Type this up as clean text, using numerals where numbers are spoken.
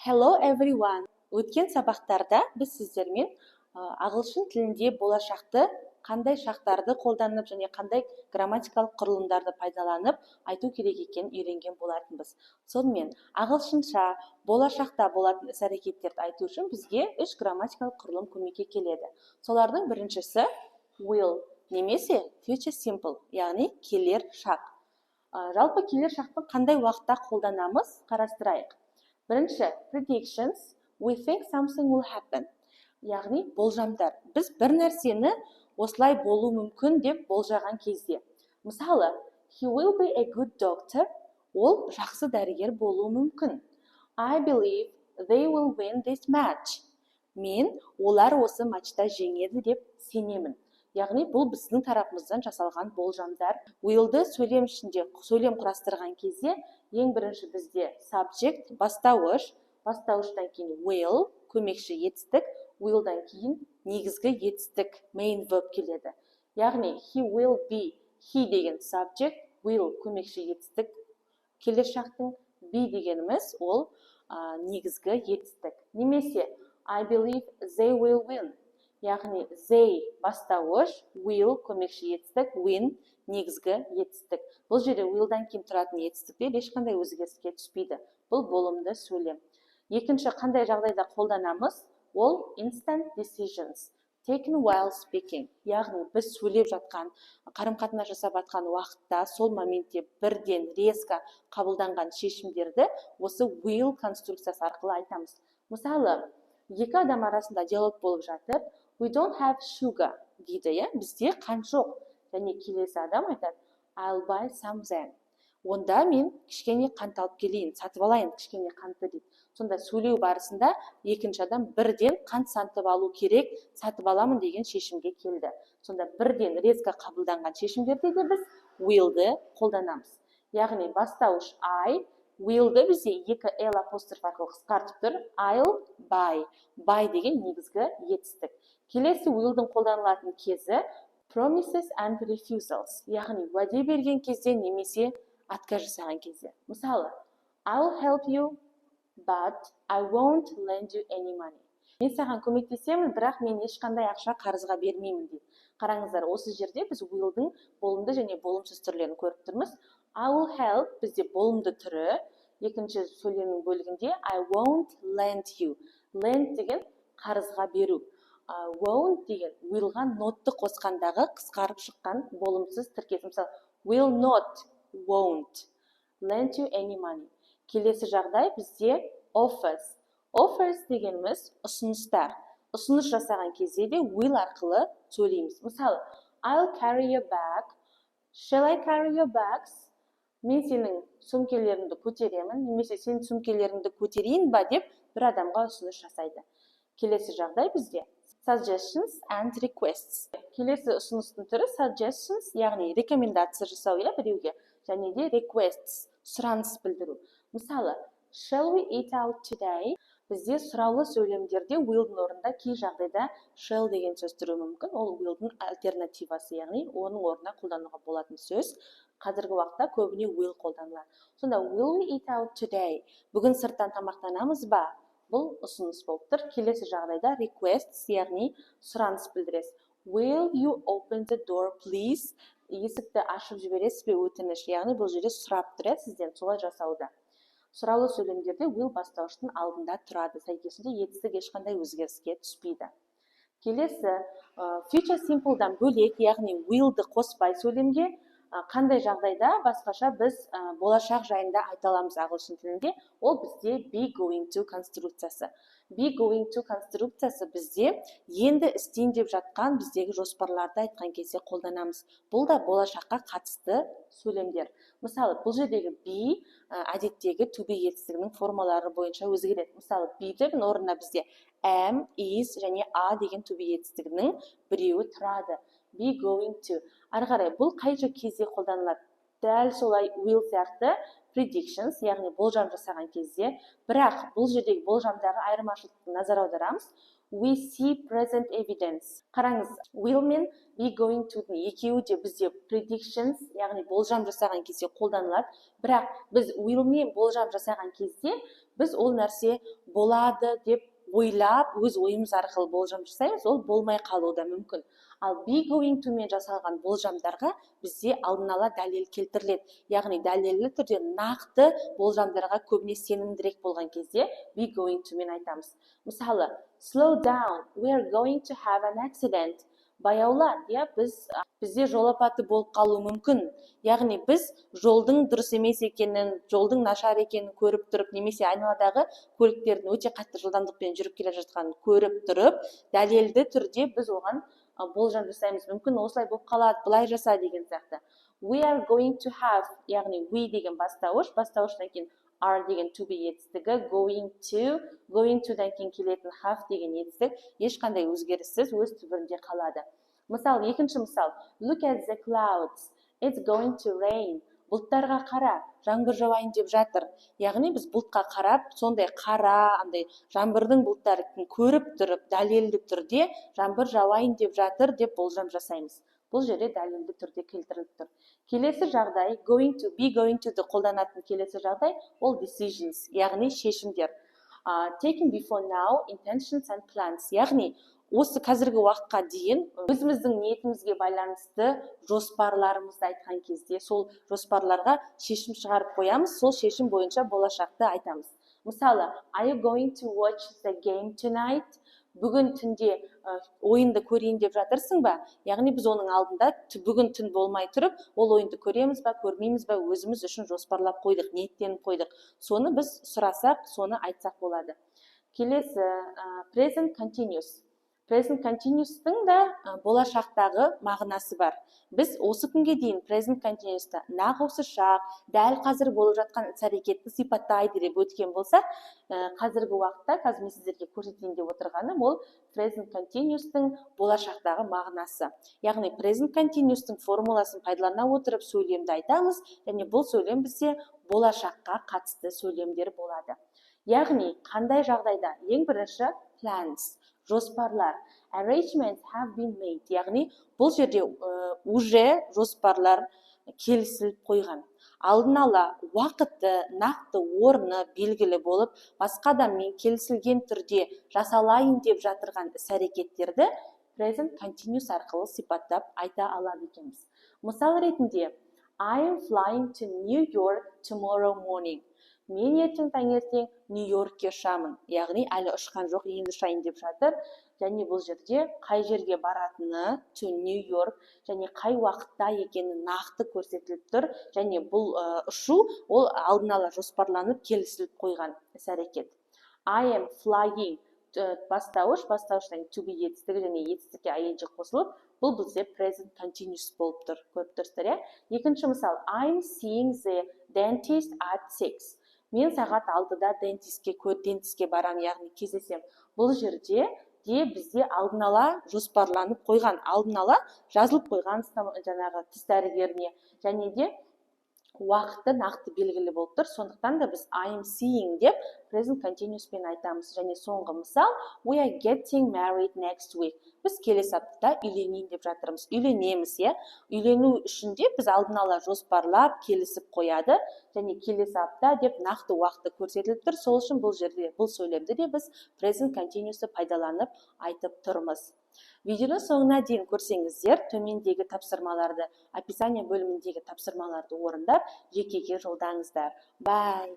Hello everyone! Өткен сабақтарда біз сіздермен ағылшын тілінде болашақты қандай шақтарды қолданып және қандай грамматикалық құрылымдарды пайдаланып айту керек екенін үйренген болатынбыз. Сонымен ағылшынша болашақта болатын іс-әрекеттерді айту үшін бізге үш грамматикалық құрылым көмекке келеді. Солардың біріншісі will немесе future simple, яғни келер шақ. Жалпы келер шақты қандай уақытта қолданамыз қарастырайық. Бірінші, predictions, we think something will happen. Яғни болжамдар. Біз бір нәрсені осылай болу мүмкін деп болжаған кезде. Мысалы, he will be a good doctor. Ол жақсы дәрігер болуы мүмкін. I believe they will win this match. Мен олар осы матчта жеңеді деп сенемін. Яғни бұл біздің тарапымыздан жасалған болжамдар. Will'ды сөйлем ішінде сөйлем құрастырған кезде ең бірінші бізде subject, бастауыш, бастауыштан кейін will, көмекші етістік, will'дан кейін негізгі етістік, main verb келеді. Яғни he will be, he деген subject, will көмекші етістік, келер шақтың be дегеніміз ол негізгі етістік. Немесе I believe they will win. Яғни they бастауыш, will көмекші етістік, win негізгі етістік. Бұл жерде will'дан кейін тұратын етістіктер ешқандай өзгеріске түспейді. Бұл болымды сөйлем. Екінші қандай жағдайда қолданамыз? Ол instant decisions, taken while speaking. Яғни біз сөйлеп жатқан, қарым-қатынас жасап жатқан уақытта, сол моментте бірден резко қабылданған шешімдерді осы will конструкциясы арқылы айтамыз. Мысалы, екі адам арасында диалог болып жатыр. We don't have sugar дейді, бізде қант жоқ. Және келесі адам айтады, I'll buy some then. Онда мен кішкене қант алып келейін, сатып алайын кішкене қантты дейді. Сонда сөйлеу барысында екінші адам бірден қант сатып алу керек, сатып аламын деген шешімге келді. Сонда бірден резко қабылданған шешімдерде де біз will'ды қолданамыз. Яғни бастауыш I, will'ды бізде екі L апостроф арқылы қысқартып тұр, I'll buy. Buy деген негізгі етістік. Келесі will'дің қолданылатын кезі promises and refusals. Яғни уәде берген кезде немесе отказ жасаған кезде. Мысалы, I'll help you, but I won't lend you any money. Мен саған көмектесемін, бірақ мен ешқандай ақша қарызға бермеймін дейді. Қараңыздар, осы жерде біз will'дің болымды және болымсыз түрлерін көріп тұрмыз. I will help бізде болымды түрі, екінші сөйлемнің бөлігінде I won't lend you. Lend деген қарызға беру. Won't деген will'ға notты қосқандағы қысқарып шыққан болымсыз тіркес. Мысалы, will not, won't lend you any money. Келесі жағдай бізде offers. Offers дегеніміз ұсыныстар. Ұсыныс жасаған кезде де will арқылы сөйлейміз. Мысалы, I'll carry your bag. Shall I carry your bags? Мен сенің сөмкелеріңді көтеремін, немесе сен сөмкелеріңді көтерейін ба деп бір адамға ұсыныс жасайды. Келесі жағдай бізде suggestions and requests. Келесі ұсыныстың түрі suggestions, яғни рекомендация жасау біреуге, және де requests, сұраныс білдіру. Мысалы, shall we eat out today? Бізде сұраулы сөйлемдерде will'дің орнында кей жағдайда shall деген сөз тұруы мүмкін. Ол will'дің альтернативасы, яғни оның орнына қолдануға болатын сөз. Қазіргі уақытта көбіне will қолданылады. Сонда will we eat out today? Бүгін сырттан тамақтанамыз ба? Бұл ұсыныс болып тұр. Келесі жағдайда requests, яғни сұраныс білдіресіз. Will you open the door, please? Есікті ашып жібересіз бе, өтініш. Яғни бұл жерде сұрап тұр, сізден солай жасауда. Сұраулы сөйлемдерде will бастауыштың алдында тұрады. Сәйкесінше етістік ешқандай өзгеріске түспейді. Келесі future simple'дан бөлек, яғни will'ды қоспай сөйлемге қандай жағдайда басқаша біз болашақ жайында айта аламыз ағылшын тілінде? Ол бізде be going to конструкциясы. Be going to конструкциясы бізде енді істейін деп жатқан біздегі жоспарларды айтқан кезде қолданамыз. Бұл да болашаққа қатысты сөйлемдер. Мысалы, бұл жердегі be әдеттегі to be етістігінің формалары бойынша өзгереді. Мысалы, be-дің орнына бізде am, is және are деген to be етістігінің біреуі тұрады. Be going to. Ары қарай бұл қай кезде қолданылады? Дәл солай will сияқты predictions, яғни болжам жасаған кезде, бірақ бұл жердегі болжамдағы айырмашылықты назар аударамыз. we see present evidence. Қараңыз, will мен be going to екеуі де бізде predictions, яғни болжам жасаған кезде қолданылады. Бірақ біз will мен болжам жасаған кезде біз ол нәрсе болады деп ойлап, өз ойымыз арқылы болжам жасаймыз, ол болмай қалуы да мүмкін. Ал be going to мен жасалған болжамдарға бізде алдын ала дәлел келтіріледі. Яғни дәлелді түрде нақты болжамдарға көбіне сенімдірек болған кезде be going to мен айтамыз. Мысалы, slow down, we are going to have an accident. Баяула, бізде жол апаты болып қалуы мүмкін. Яғни біз жолдың дұрыс емес екенін, жолдың нашар екенін көріп тұрып, немесе айналадағы көліктердің өте қатты жылдамдықпен жүріп келе жатқанын көріп тұрып, дәлелді түрде біз оған болжам жасаймыз. Мүмкін осылай болып қалады, былай жаса деген сияқты. We are going to have, яғни we деген бастауыштан кейін are деген to be етістігі, going to-дан кейін келетін have деген етістік ешқандай өзгеріссіз өз түбірінде қалады. Мысалы, екінші мысал, look at the clouds, it's going to rain. Бұлттарға қара, жаңбыр жауайын деп жатыр. Яғни біз бұлтқа қарап, сондай қара, жаңбырдың бұлттарын көріп тұрып, дәлелді түрде жаңбыр жауайын деп жатыр деп болжам жасаймыз. Бұл жерде дәлелді түрде келтіріліп тұр. Келесі жағдай, be going to-ды қолданатын келесі жағдай, ол decisions, яғни шешімдер. Taken before now, intentions and plans, яғни осы қазіргі уақытқа дейін өзіміздің ниетімізге байланысты жоспарларымызды айтқан кезде сол жоспарларға шешім шығарып қоямыз, сол шешім бойынша болашақты айтамыз. Мысалы, are you going to watch the game tonight? Бүгін түнде ойынды көрейін деп жатырсың ба? Яғни біз оның алдында бүгін түн болмай тұрып, ол ойынды көреміз ба, көрмейміз ба, өзіміз үшін жоспарлап қойдық, ниеттеніп қойдық. Соны біз сұрасақ, соны айтсақ болады. Келесі, present continuous. Present continuous-тың да болашақтағы мағынасы бар. Біз осы күнге дейін present continuous-та нақ осы шақ, дәл қазір болып жатқан іс-әрекетті сипаттайды деп өткен болса, қазіргі уақытта, қазір мен сіздерге көрсетейін деп отырғаным, ол present continuous-тың болашақтағы мағынасы. Яғни present continuous-тың формуласын пайдалана отырып сөйлемді айтамыз, және бұл сөйлем бізде болашаққа қатысты сөйлемдер болады. Яғни қандай жағдайда? Ең бірінші plans, жоспарлар. Arrangements have been made. Яғни бұл жерде уже жоспарлар келісіліп қойған. Алдын ала уақыты, нақты орны белгілі болып, басқа адаммен келісілген түрде жасалайын деп жатырған іс-әрекеттерді present continuous арқылы сипаттап айта алады екенбіз. Мысал ретінде, I am flying to New York tomorrow morning. Мен ертең таңертең Нью-Йоркке ұшамын. Яғни әлі ұшқан жоқ, енді ұшайын деп жатыр. Және бұл жерде қай жерге баратыны to New York және қай уақытта екені нақты көрсетіліп тұр. Және бұл ұшу ол алдын ала жоспарланып келісіліп қойған іс-әрекет. I am flying, бастауыштан to be етістігі және етістікке ing қосылып, бұл бізде present continuous болып тұр. Көріп тұрсыздар, екінші мысал, I'm seeing the dentist at 6. Мен сағат 6-да дентистке барам, яғни кездесем. Бұл жерде бізде алдын ала жоспарланып қойған, алдын ала жазылып қойған жаңағы тіс дәрігеріне, және де уақыты нақты белгілі болып тұр. Сондықтан да біз I am seeing деп present continuous пен айтамыз. Және соңғы мысал, we are getting married next week. Біз келесі аптада үйленейін деп жатырмыз. Үйленеміз, Үйлену үшін де біз алдын ала жоспарлап, келісіп қояды. Және келесі апта деп нақты уақыты көрсетіліп тұр. Сол үшін бұл жерде, бұл сөйлемді де біз present continuous пайдаланып айтып тұрмыз. Видеоны соңына дейін көрсеңіздер, төмендегі тапсырмаларды, описание бөліміндегі тапсырмаларды орындап, жекеге жолдаңыздар. Bye!